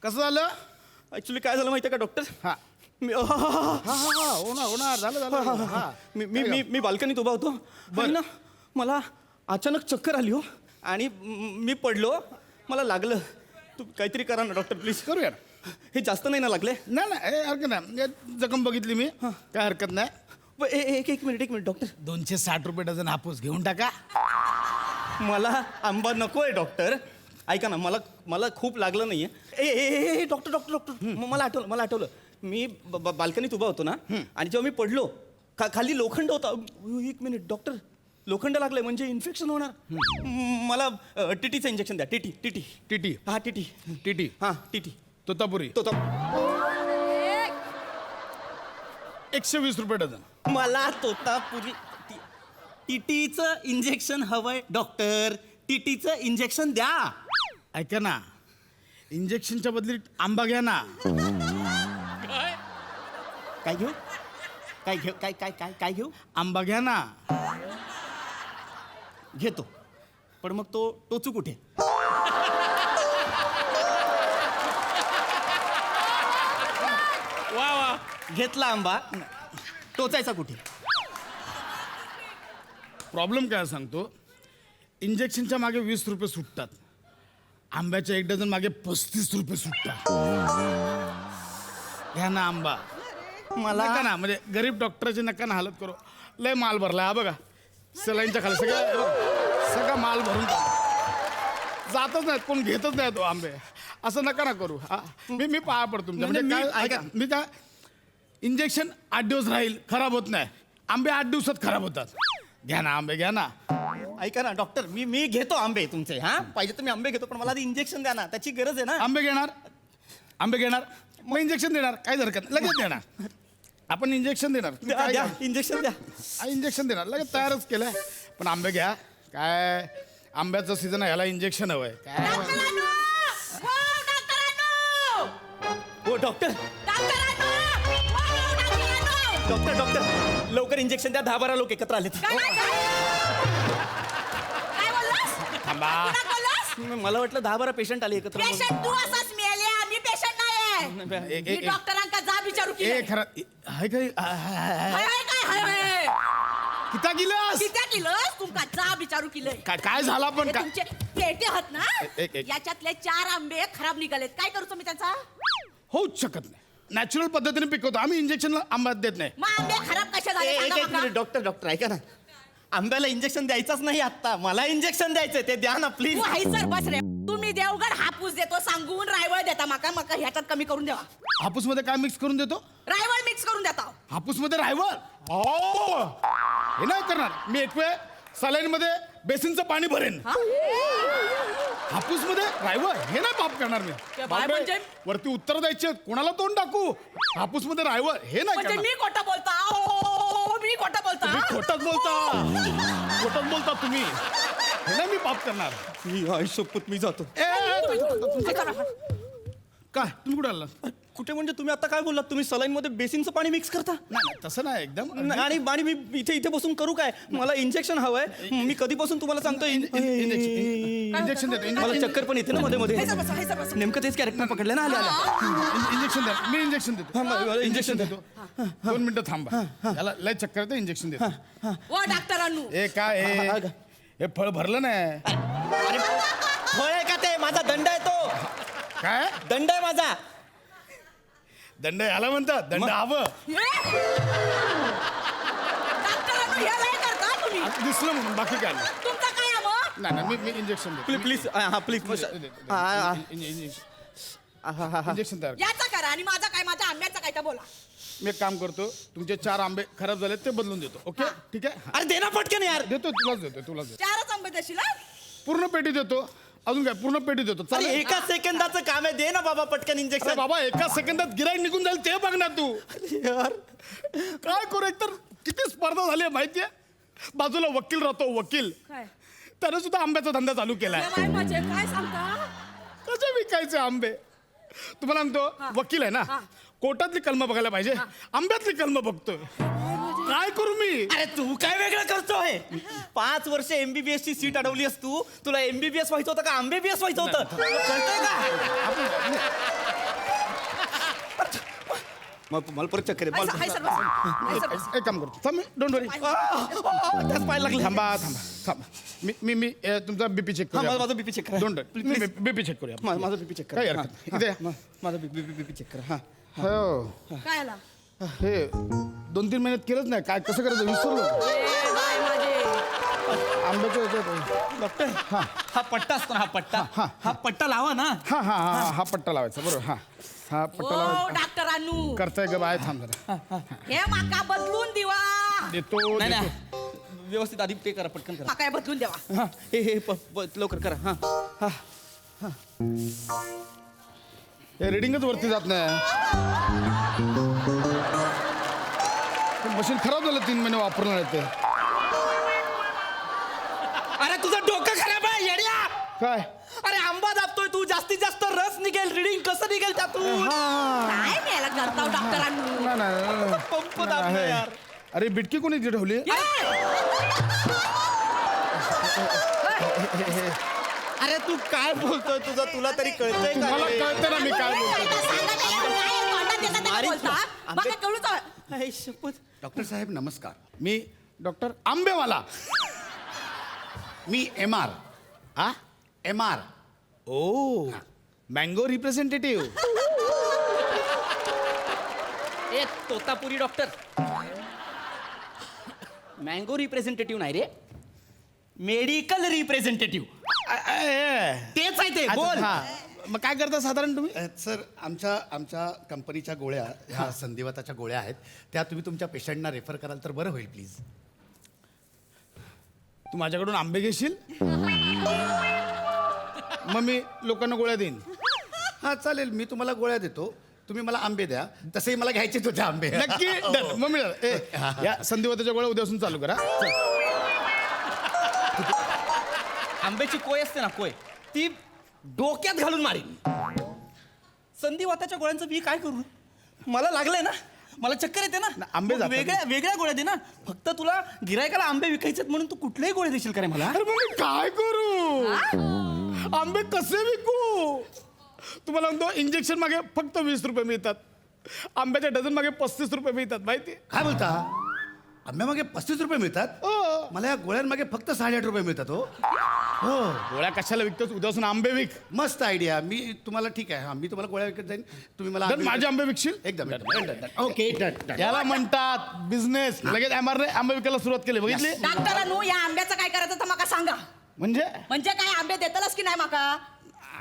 कसं झालं ऍक्च्युली काय झालं माहितीये का डॉक्टर हा मी होणार झालं हा मी बाल्कनीत उभा होतो आणि ना मला अचानक चक्कर आली हो आणि मी पडलो मला लागलं तू काहीतरी करा ना डॉक्टर प्लीज करूया हे जास्त नाही ना लागले नाही हरकत नाही जखम बघितली मी काय हरकत नाही एक मिनिट डॉक्टर 260 रुपये डझन हापूस घेऊन टाका मला आंबा नको आहे डॉक्टर ऐका ना मला खूप लागलं नाहीये ए डॉक्टर मला आठवलं मी बाल्कनीत उभा होतो ना आणि जेव्हा मी पडलो खाली लोखंड होता एक मिनिट डॉक्टर लोखंड लागलंय म्हणजे इन्फेक्शन होणार मला टीटीचं इंजेक्शन द्या टीटी टीटी हा टीटी टीटी हा टीटी तोतापुरी तो 120 रुपये डझन मला तोतापुरी टीटीचं इंजेक्शन हवंय डॉक्टर टीटीचं इंजेक्शन द्या ऐका ना इंजेक्शनच्या बदली आंबा घ्या ना काय घेऊ काय घेऊ आंबा घ्या ना घेतो पण मग तो टोचू कुठे वा घेतला आंबा टोचायचा कुठे प्रॉब्लेम काय सांगतो इंजेक्शनच्या मागे 20 रुपये सुटतात आंब्याच्या 1 डझन मागे 35 रुपये सुटतात घ्या ना आंबा मला नका ना म्हणजे गरीब डॉक्टरची नका ना हालत करू लय माल भरला हा बघा सलाईनच्या खाली सगळा माल भरून जातच नाहीत कोण घेतच नाही तो आंबे असं नका ना करू मी पाया पडतो तुमच्या म्हणजे काय ऐका मी काय इंजेक्शन 8 दिवस राहील खराब होत नाही आंबे 8 दिवसात खराब होतात घ्या ना आंबे घ्या ना ऐका ना डॉक्टर मी घेतो आंबे तुमचे हा पाहिजे तर मी आंबे घेतो पण मला आधी इंजेक्शन द्या ना त्याची गरज आहे ना आंबे घेणार मग इंजेक्शन देणार काय हरकत नाही लगेच देणार आपण इंजेक्शन देणार तुम्ही काय द्या घ्या? इंजेक्शन द्या इंजेक्शन देणार लगेच तयारच केलंय पण आंबे घ्या काय आंब्याचं सीझन आहे ह्याला इंजेक्शन हवंय काय हो डॉक्टर लवकर इंजेक्शन द्या 10-12 लोक एकत्र आलेत थांबा मला वाटलं 10-12 पेशंट आले एकत्र पेशंट तू असाच मेले आम्ही पेशंट नाही मी डॉक्टरांका जा विचारू की ए खरं हाय काय हाय किती गिलास किती किलोस तुमका जा विचारू किलोय काय झाला पण हे काय तुमचे पेटे आहात ना एक. याच्यातले 4 आंबे खराब निघालेत काय करू तुम्ही त्यांचा होऊच शकत नाही नॅचरल पद्धतीने पिकवतो आम्ही इंजेक्शनला आंबा देत नाही मग आंबे खराब कशा झाले सांगा एक बघा. मिनिट डॉक्टर ऐका ना आंब्याला इंजेक्शन द्यायचंच नाही आता मला इंजेक्शन द्यायचंय ते द्या ना प्लीज तू हाय सर बस रे तुम्ही देवगड हापूस देतो सांगून रायवळ देता मका ह्याच्यात कमी करून द्यावा हापूस मध्ये काय मिक्स करून देतो रायवळ मिक्स करून देता हापूस मध्ये रायवळ हे नाही करणार मी एक वेळ सलाईन मध्ये बेसिनचं पाणी भरेन हापूस मध्ये रायवळ हे नाही पाप करणार मी बाय बापरे, म्हणजे? वरती उत्तर द्यायचे कोणाला तोंड टाकू हापूस मध्ये रायवळ हे नाही म्हणजे करणार मी खोटं बोलता ओ, मी खोटं बोलता तुम्ही खोटच बोलता तुम्ही हे नाही मी पाप करणार शपथ मी जातो काय तुम्ही कुठे आला कुठे म्हणजे तुम्ही आता काय बोललात तुम्ही सलाईन मध्ये बेसिनचं पाणी मिक्स करता नाही तसं नाही एकदम आणि मी इथे बसून करू काय मला इंजेक्शन हवंय मी कधीपासून तुम्हाला सांगतोय इंजेक्शन देतो मला चक्कर पण येते ना मध्ये मध्ये हे सर बसा, हे सर बसा. नेमकं तेच कॅरेक्टर पकडलं ना आल्या इंजेक्शन द्या मी इंजेक्शन देतो इंजेक्शन देतो 2 मिनिटं थांबा याला लय चक्कर येतं इंजेक्शन देतो ओ डॉक्टरांनो हे काय हे फळ भरलं नाही अरे फळ आहे का ते माझा दंड आहे तो काय दंड आहे माझा दंड याला म्हणतात दंड हवं डॉक्टरांनो हे लय करता तुम्ही दिसलं म्हणून बाकी काय नाही तुमचं काय आहे मग नाही मी इंजेक्शन देतो प्लीज हा प्लीज इंजेक्शन तयार याचा करा आणि माझा काय माझ्या आंब्याचा काय तर बोला मी एक काम करतो तुमचे 4 आंबे खराब झाले ते बदलून देतो ओके ठीक आहे अरे दे ना पटकन यार देतो तुलाच देतो 4च आंबे देशील हा? पूर्ण पेटी देतो अजून काय पूर्ण पेटी देतो अरे चालेल एका सेकंदाचं काम आहे दे ना बाबा पटकन अरे इंजेक्शन बाबा एका सेकंदात गिराईक निघून जाईल ते बघ ना तू यार काय करू एकतर किती स्पर्धा झाली आहे माहितीये बाजूला वकील राहतो वकील काय त्याने सुद्धा आंब्याचा धंदा चालू केलाय हे बाय माझे काय सांगता कसे विकायचे आंबे तुम्हाला सांगतो वकील आहे ना कोर्टातली कलम बघायला पाहिजे आंब्यातली कलम बघतोय काय करू मी? अरे तू काय वेगळं करतोय? 5 वर्ष MBBS ची सीट अडवलीस तू. तुला MBBS व्हायचं होतं का आंबेबीएस व्हायचं होतं? कळतंय का? मला परत चक्कर आहे. हाय सर, बस. हाय सर, बस. एक काम करतो थांब डोंट वरी त्याच पाय लागले. थांबा मी तुमचा बीपी चेक हा, करूया माझा बीपी चेक करा. डोंट बीपी चेक करूया माझा बीपी चेक काही करा. हरकत नाही. इथे या. माझा बीपी चेक करा. हा. हो काय आला हे 2-3 महिन्यात केलंच नाही काय कसं करायचं विसरलो ए, बाय माझे आंब्याच्या ह्याच्यात डॉक्टर हा पट्टा असतो ना, हा पट्टा लावा ना. हा पट्टा लावायचा बरोबर हा पट्टा ओ लावायचा डॉक्टरांनू करताय का बाय थांब जरा हे माका बदलून दिवा. देतो नाही देतो. नाही व्यवस्थित आधी पे करा, पटकन करा. माका हे बदलून द्यावा. हा हे लवकर करा. हा हे रिडिंगच वरती जात नाही मशीन खराब झालं 3 महिने वापरणार आहे ते अरे तुझं डोकं खराब आहे येड्या. काय अरे आंबा दाबतोय तू, जास्तीत जास्त रस निघेल. रिडिंग कसं निघेल त्यातून? काय न्यायला करता डॉक्टरांनू? नाही. पंप दाबला यार. अरे बिटकी कोणी इथे ठेवली अरे तू काय बोलतोय? तुला तरी कळतंय का? मला कळतं ना मी काय बोलतो माका कळूच हवं. आई शपथ. डॉक्टर साहेब नमस्कार मी डॉक्टर आंबेवाला मी MR ओ मँगो रिप्रेझेंटेटिव्ह. ए तोतापुरी डॉक्टर. मँगो रिप्रेझेंटेटिव्ह नाही रे, मेडिकल रिप्रेझेंटेटिव्ह. तेच आहे ते. बोल. मग काय करता साधारण तुम्ही सर आमच्या कंपनीच्या गोळ्या ह्या संधिवाताच्या गोळ्या आहेत त्या तुम्ही तुमच्या पेशंटना रेफर कराल तर बरं होईल प्लीज. तू माझ्याकडून आंबे घेशील मग मी लोकांना गोळ्या देईन हां चालेल, मी तुम्हाला गोळ्या देतो, तुम्ही मला आंबे द्या. तसेही मला घ्यायचेच होते आंबे. नक्की डन. मग मी या संधिवाताच्या गोळ्या उद्यापासून चालू करा आंब्याची कोय असते ना, कोय ती डोक्यात घालून मारेन. संधिवाताच्या गोळ्यांचं मी काय करू? मला लागलंय ना, मला चक्कर येते ना. आंबे मग जातात. वेगळ्या गोळ्या दे ना. फक्त तुला गिरायकाला आंबे विकायचे म्हणून तू कुठल्याही गोळ्या देशील का रे मला? अरे मग मी काय करू आंबे कसे विकू तुम्हाला म्हणतो इंजेक्शन मागे फक्त 20 रुपये मिळतात आंब्याच्या डझन मागे 35 रुपये मिळतात माहिती काय बोलता? आंब्यामागे 35 रुपये मिळतात? मला या गोळ्यांमागे फक्त 8.5 रुपये मिळतात. हो गोळ्या कशाला विकतोस उद्यापासून आंबे विक मस्त आयडिया. मी तुम्हाला ठीक आहे, मी तुम्हाला गोळ्या विकत जाईन, तुम्ही मला डन, माझे आंबे विकशील एकदम ओके. याला म्हणतात बिझनेस लगेच MR ने आंबे विकायला सुरुवात केली बघितली डॉक्टरांनू या आंब्याचं काय करायचं तर माका सांगा. म्हणजे काय आंबे देतालच की नाही माका?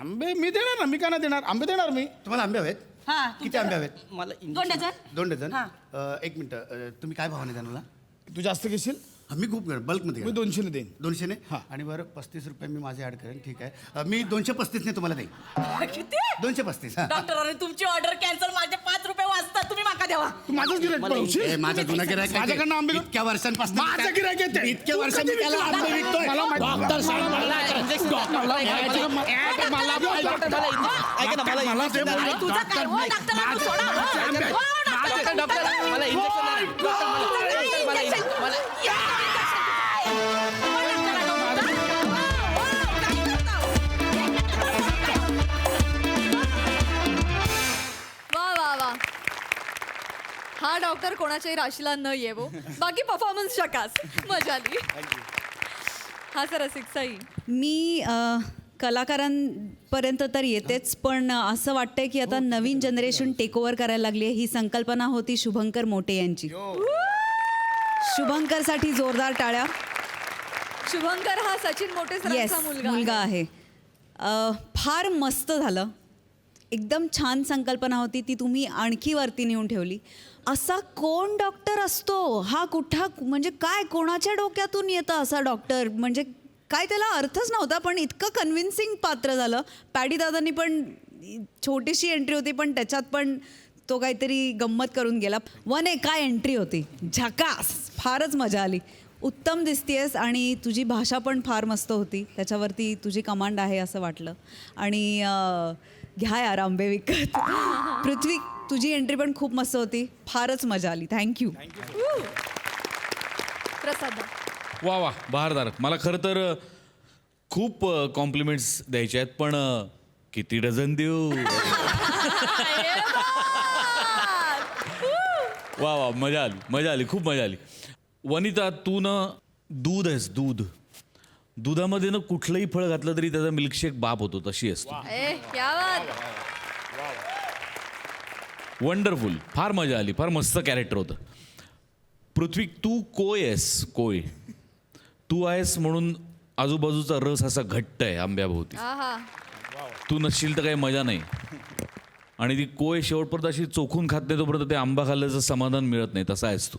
आंबे मी देणार ना मी का नाही देणार आंबे देणार मी तुम्हाला आंबे हवेत? हा किती आंबे हवेत? मला 2 डझन. 2 डझन. हां. एक मिनिट, तुम्ही काय भावाने द्या मला? तू जास्त घेशील मी खूप बल्कमध्ये मी 200 ने देईन 200 ने. हां. आणि बरं 35 रुपये मी माझे ऍड करेन. ठीक आहे, मी 235 ने तुम्हाला देईन. किती? 235. हां. डॉक्टरांनी तुमची ऑर्डर कॅन्सल, माझे 5 रुपये वाचतात, तुम्ही माका द्यावा. तू माझंच गिऱ्हाईक पळवशील? ए, माझा जुना गिरायक माझ्याकडनं आंबे घेऊन- इतक्या वर्षांपासून माझं गिऱ्हाईक आहे ते. इतक्या तू वर्षांनी कधी त्याला विकला? आंबे विकतोय. मला माहिती- डॉक्टर साहेब, मला- मला- मला- इंजेक्शन मला- मला- ऐका ना, मला मला ते इंजेक्शन बोला. आणि तुझं काय हो डॉक्टरांनू सोडा. हो, डॉक्टर, मला इंजेक्शन द्या. डॉक्टर, मला इंजेक्शन- मला वा हा डॉक्टर कोणाच्याही राशीला न येवो. बाकी परफॉर्मन्स शकास. मजा आली. हा सर रसिकसाई मी कलाकारांपर्यंत तर येतेच पण असं वाटतंय की आता नवीन जनरेशन टेक ओव्हर करायला लागली आहे. ही संकल्पना होती शुभंकर मोटे यांची. शुभंकरसाठी जोरदार टाळ्या. शुभंकर हा सचिन मोटे येस सरांचा मुलगा आहे. फार मस्त झालं. एकदम छान संकल्पना होती ती तुम्ही आणखी वरती नेऊन ठेवली. असा कोण डॉक्टर असतो हा कुठा म्हणजे काय कोणाच्या डोक्यातून येतं असा डॉक्टर म्हणजे काय त्याला अर्थच नव्हता पण इतकं कन्व्हिन्सिंग पात्र झालं. पॅडी दादांनी पण छोटीशी एंट्री होती पण त्याच्यात पण तो काहीतरी गंमत करून गेला. काय एंट्री होती झकास. फारच मजा आली. उत्तम दिसतेस आणि तुझी भाषा पण फार मस्त होती. त्याच्यावरती तुझी कमांड आहे असं वाटलं. आणि घ्या यार आंबे विकत. पृथ्वी तुझी एंट्री पण खूप मस्त होती. फारच मजा आली. थँक्यू. प्रसाद वा वा बहारदार. मला खरं तर खूप कॉम्प्लिमेंट्स द्यायचे आहेत पण किती डझन देऊ. वा वा मजा आली खूप मजा आली. वनिता तू ना दूध आहेस दूध. दुधामध्ये ना कुठलंही फळ घातलं तरी त्याचा मिल्कशेक बाप होतो तशी असतो. क्या बात. वंडरफुल. फार मजा आली. फार मस्त कॅरेक्टर होतं. पृथ्वी तू कोय आहेस कोय. तू आहेस म्हणून आजूबाजूचा रस असा घट्ट आहे आंब्याभोवती. आहा. तू नसशील तर काही मजा नाही. आणि ती कोय शेवटपर्यंत अशी चोखून खात नाही तोपर्यंत ते आंबा खाल्ल्याचं समाधान मिळत नाही. तसा आहेस तू.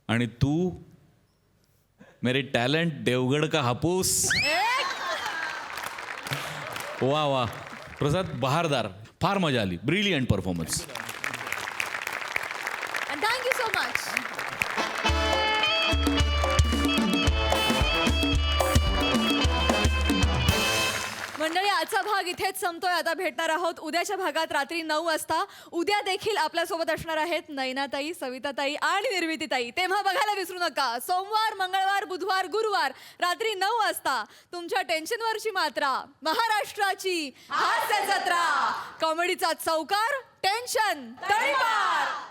आणि तू मेरे टॅलेंट देवगड का हापूस. वा वा प्रसाद बहारदार. फार मजा आली. Brilliant performance. Thank you so much. मंडळी आजचा भाग इथेच संपतोय. आता भेटणार आहोत उद्याच्या भागात रात्री 9 वाजता. उद्या देखील आपल्यासोबत असणार आहेत नयनाताई, सविताताई आणि निर्मितीताई. तेव्हा बघायला विसरू नका. सोमवार, मंगळवार, बुधवार, गुरुवार रात्री 9 वाजता तुमच्या टेन्शनवरची मात्रा, महाराष्ट्राची हास्य जत्रा, कॉमेडीचा चौकार, टेन्शन तळीपार.